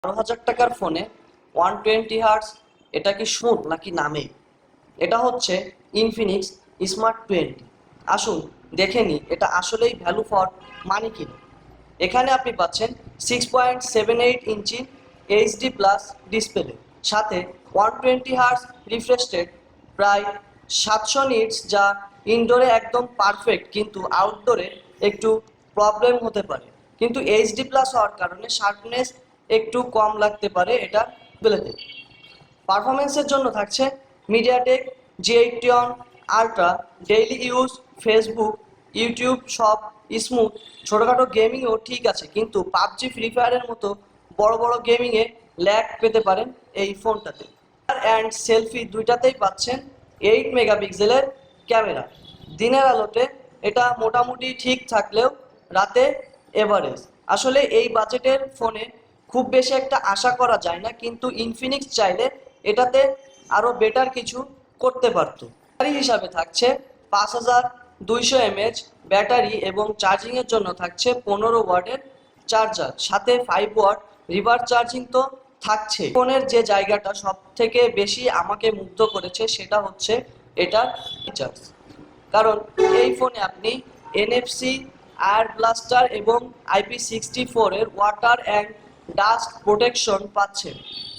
12,000 টাকার ফোনে 120 হার্টজ, এটা কি শুন নাকি নামে? এটা হচ্ছে ইনফিনিক্স স্মার্ট 20। আসুন দেখে নিই এটা আসলেই ভ্যালু ফর মানি কিনা। এখানে আপনি পাচ্ছেন 6.78 ইঞ্চি এইচডি প্লাস ডিসপ্লে, সাথে 120 হার্টজ রিফ্রেশ রেট, প্রায় 700 নিটস, যা ইনডোরে একদম পারফেক্ট, কিন্তু আউটডোরে একটু প্রবলেম হতে পারে। কিন্তু এইচডি প্লাস হওয়ার কারণে শার্পনেস একটু কম লাগতে পারে এটা ডিসপ্লেতে। পারফরমেন্সের জন্য থাকছে MediaTek G80 ultra, daily use, Facebook, YouTube সব স্মুথ। ছোটোখাটো গেমিংও ঠিক আছে, কিন্তু পাবজি, ফ্রি ফায়ারের মতো বড় বড় গেমিংয়ে ল্যাগ পেতে পারেন এই ফোনটাতে। অ্যান্ড সেলফি দুইটাতেই পাচ্ছেন 8 মেগাপিক্সেলের ক্যামেরা। দিনের আলোতে এটা মোটামুটি ঠিক থাকলেও রাতে এভারেজ। আসলে এই বাজেটের ফোনে খুব বেশি একটা আশা করা যায় না, কিন্তু ইনফিনিক্স চাইলে এটাতে আরও বেটার কিছু করতে পারতো। ব্যাটারি হিসাবে থাকছে 5200 mAh ব্যাটারি, এবং চার্জিংয়ের জন্য থাকছে 15 ওয়াটের চার্জার, সাথে 5 ওয়াট রিভার্স চার্জিং তো থাকছে। ফোনের যে জায়গাটা সব থেকে বেশি আমাকে মুগ্ধ করেছে সেটা হচ্ছে এটার ফিচার্স। কারণ এই ফোনে আপনি NFC, এয়ার ব্লাস্টার এবং IP64 এর ওয়াটার অ্যান্ড ডাস্ট প্রোটেকশন পাচ্ছেন।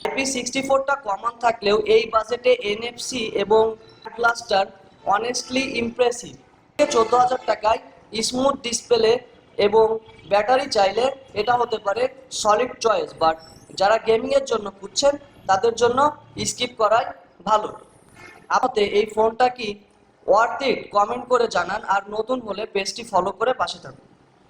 IP64টা কমন থাকলেও এই বাজেটে NFC এবং এয়ার ব্লাস্টার অনেস্টলি ইমপ্রেসিভ। 14,000 টাকায় স্মুথ ডিসপ্লে এবং ব্যাটারি চাইলে এটা হতে পারে সলিড চয়েস, বাট যারা গেমিংয়ের জন্য খুঁজছেন তাদের জন্য স্কিপ করাই ভালো। আপনাদের এই ফোনটা কি ওয়ার্থ ইট? কমেন্ট করে জানান, আর নতুন হলে পেজটি ফলো করে পাশে থাকুন।